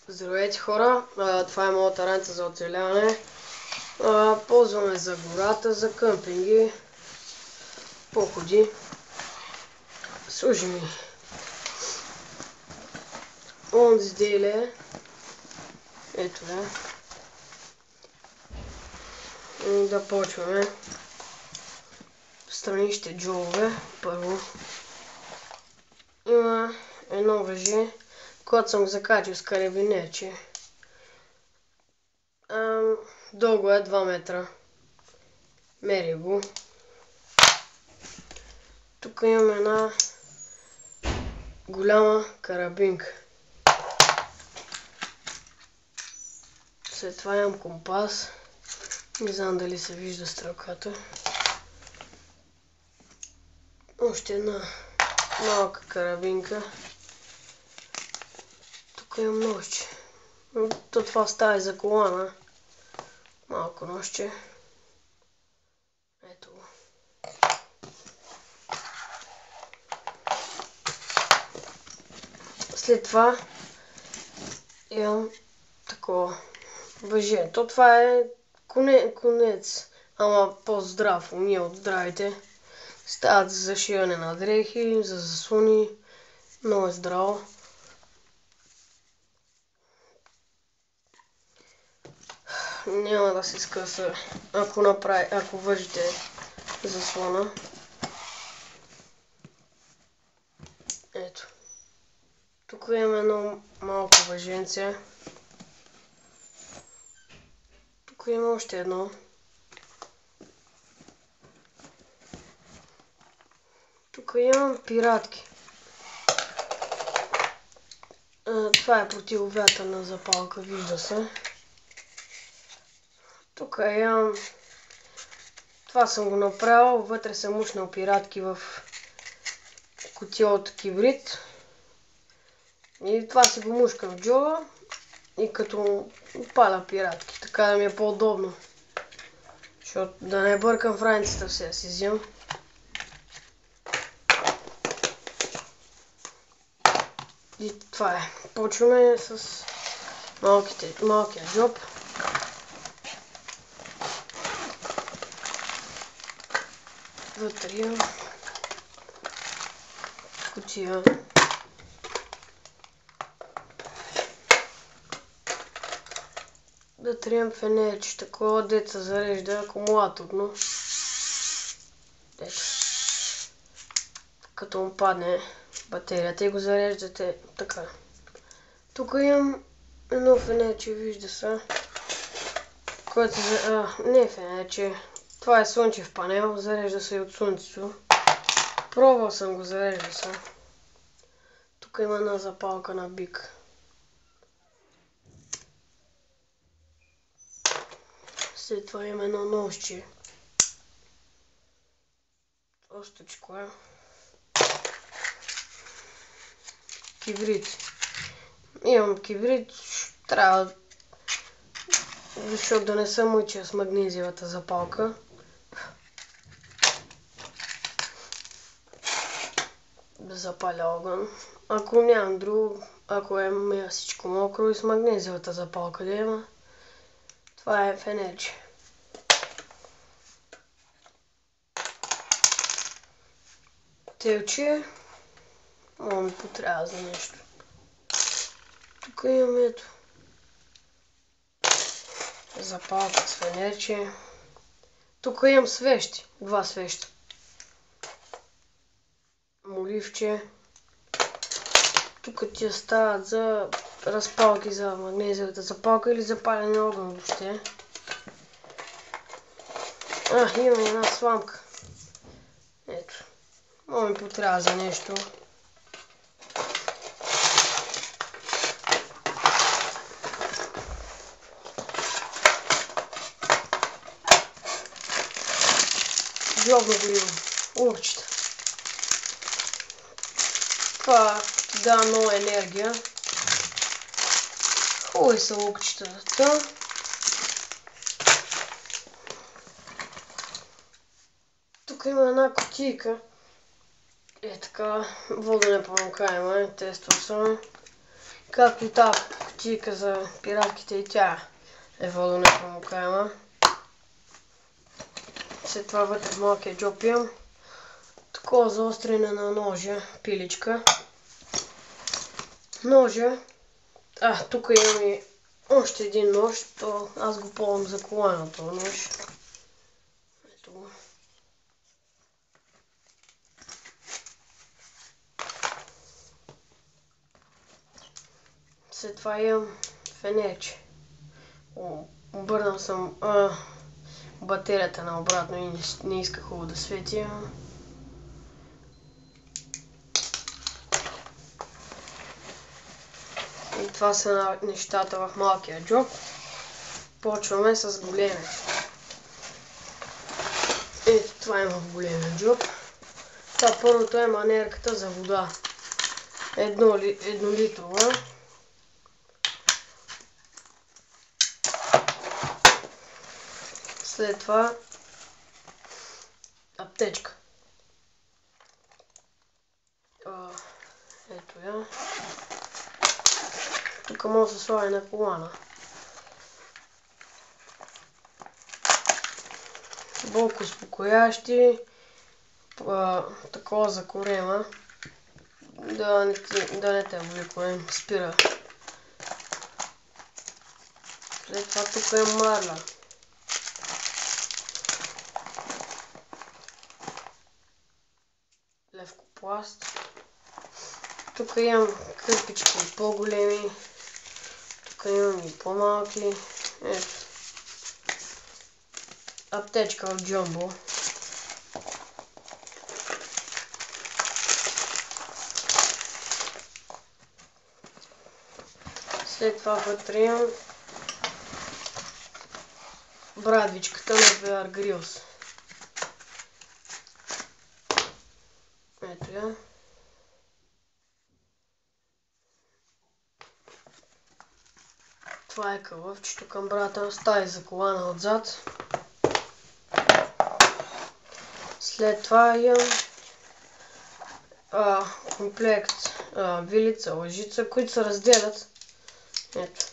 Здравейте хора, това е моята раница за оцеляване. Ползваме за гората, за къмпинги, походи. Служи ми онзи изделие. Ето да. Да почваме. Страничните джолове. Първо има едно въже, което съм закачил с карабинерче. Дълго е 2 метра. Мери го. Тук имаме една голяма карабинка. След това имам компас. Не знам дали се вижда стрелката. Още една малка карабинка. Тук имам ножче. Това става и за колана. Малко ножче. Ето го. След това имам такова въже. Това е конец, ама по-здрав. Ние от здравите стават за зашиване на дрехи, за заслони. Много е здраво. Няма да се скъса, ако вържите заслона. Ето. Тук имаме едно малко въженце. Тук има още едно. Тук имам пиратки. Това е противовятърна запалка, вижда се. Тук имам... Това съм го направил, вътре съм мушнал пиратки в кутия от кибрид. И това си го мушкам в джоба и като паля пиратки, така да ми е по-удобно. Защото да не бъркам в раницата все, си взимам. И това е. Почваме с малкия джоб. Вътре имам кутия. Вътре имам фенерче, такова деца зарежда акумулаторно. Ето. Като му падне батерията и го зареждате така. Тук имам едно фенерче, вижда се. Което не е фенерче. Това е слънчев панел, зарежда се и от слънцето. Пробвал съм го, зарежда се. Тук има една запалка на бик. След това има едно ножче. Остичко е. Кибрид. Имам кибрид, трябва, защото да не съм мъчил с магнезиевата запалка. Да запаля огън. Ако нямам друго, ако е всичко мокро и с магнезиевата запалка да има, това е фенерче. Телче, може ми потрябва за нещо. Тук имам ето запалка с фенерче. Тук имам свещи, 2 свеща. Моливче. Тук ти стават за разпалки за магнезиевата запалка или за палене огън въобще. Имам една сламка. Ето. Може ми потрябва за нещо. Джобно гориво. Урчета. Това ти дава много енергия. Хубави са лукчетата. Тук има една кутийка. Е така, водонепромокаема, тествал съм. Както и тази кутийка за пиратките и тя е водонепромокаема. След това вътре в малкия джоб имам такова заострене на ножа, пиличка. Ножа. Тук имам и още един нож, то аз го ползвам за колана този нож. Ето го. След това имам фенерче. Обърнал съм батерията на обратно и не иска хубаво да свети. И това са нещата в малкия джоб. Почваме с големия. Ето това има в големия джоб. Това първото е манерката за вода. Еднолитрова. След това аптечка. Ето я. Тук може да се сложи на колана. Болко успокоящи. Такова за корема. Да не те боли корем. Спира. След това тук е марля. Левкопласт. Тук имам кърпички по-големи. Тук имам и по-малки. Ето. Аптечка от Джамбо. След това вътре имам брадвичката на Bear Grylls. Ето я. Това е кълъвчето към брата. Стаи за колана отзад. След това имам комплект вилица, лъжица, които се разделят. Ето.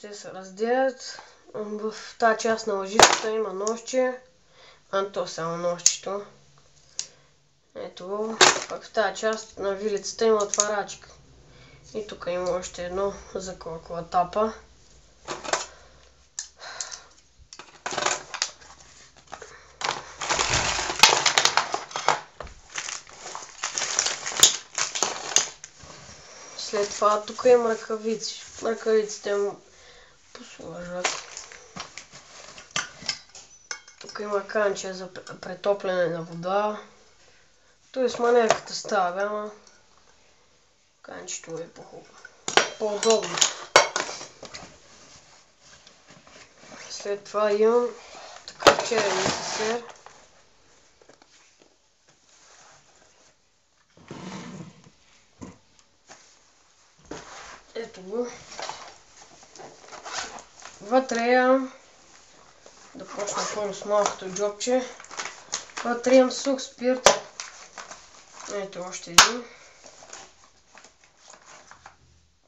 Те се разделят. В тази част на лъжицата има ножче. То само ножчето. Ето го. Пак в тази част на вилицата има отварачка. И тук има още едно за клатапа. След това тук има ръкавици. Ръкавиците му послужат. Тук има канче за претопляне на вода. Той с манерката става, ама канчето е по-удобно. След това имам такъв черен несесер. Ето го. Вътре имам, да почна първо с малкото джобче. Вътре имам сух спирт. Ето още един.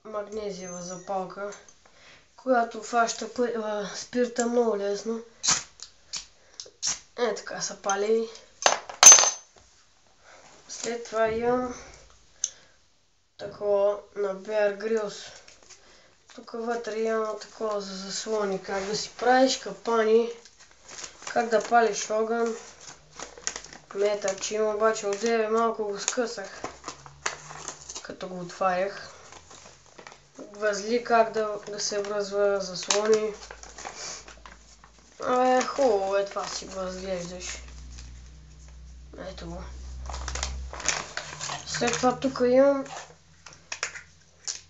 Магнезиева запалка, която фаща спирта много лесно. Така са пали. След това имам такова на Bear Grylls. Тук вътре имам такова за заслони, как да си правиш капани, как да палиш огън. Метърче има, обаче отдеве малко го скъсах, като го отварях. Възли как да се връзва заслони. Хубаво е това си го разглеждаш. Ето го. След това тук имам.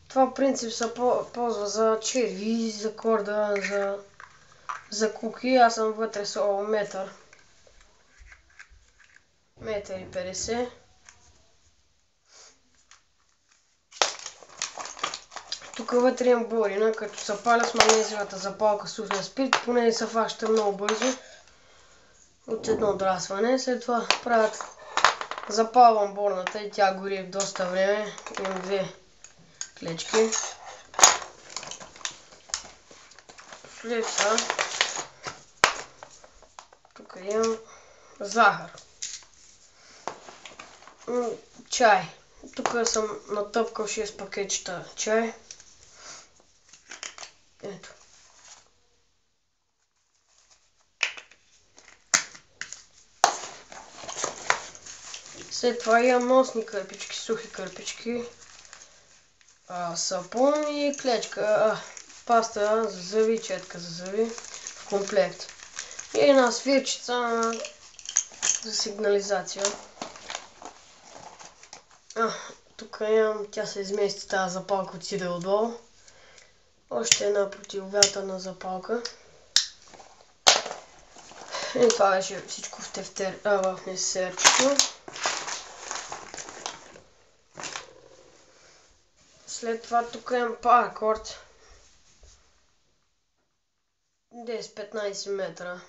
Това в принцип се ползва за черви, за корда, за куки. Аз съм вътре с метър. Метър и 50. Тук вътре имам борина, като се паля с магнезиевата запалка сухия спирт, поне не се фаща много бързо от едно отрасване. След това правят Запалвам борната и тя гори доста време. Имам 2 клечки. След това тук имам захар. Чай. Тук съм натъпкал 6 пакетчета чай. Ето. След това имам носни кърпички, сухи кърпички, сапун и клечка, паста за зъби, четка за зъби в комплект. И една свирчица за сигнализация. Тук имам, тя се измести тази запалка отиде отдолу. Още една противовятърна запалка. И това беше всичко в несерчето. След това тук имам паракорд 10-15 метра.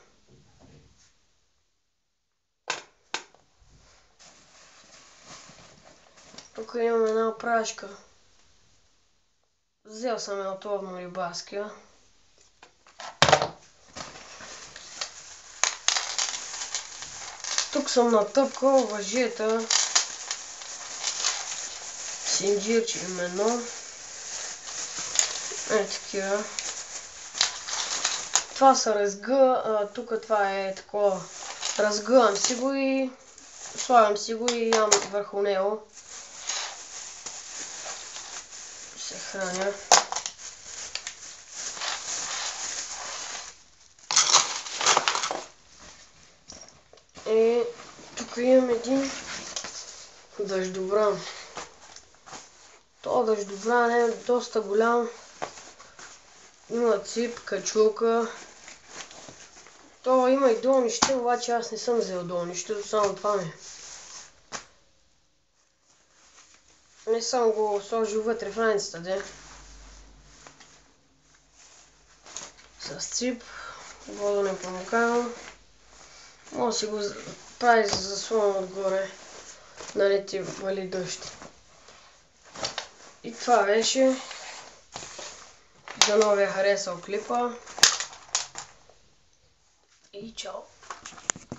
Тук имам една прашка. Взел съм я от ловно рибарския. Тук съм натъпкал въжета. Синджирче именно. Такива. Това са разгъ, тук това е такова. Разгъвам си го и слагам си го и ям върху него. Се храня. И тук имам един дъждовран. Това дъждовран е доста голям. Има цип, качулка. Това има и долнище, обаче аз не съм взел долнището, само това ми. Не съм го сложил вътре в раницата, де. С цип, вода не промокавам. Може да си го прави за заслон отгоре, нали ти вали дъжд. И това беше. Дано ви е харесал клипа. И чао!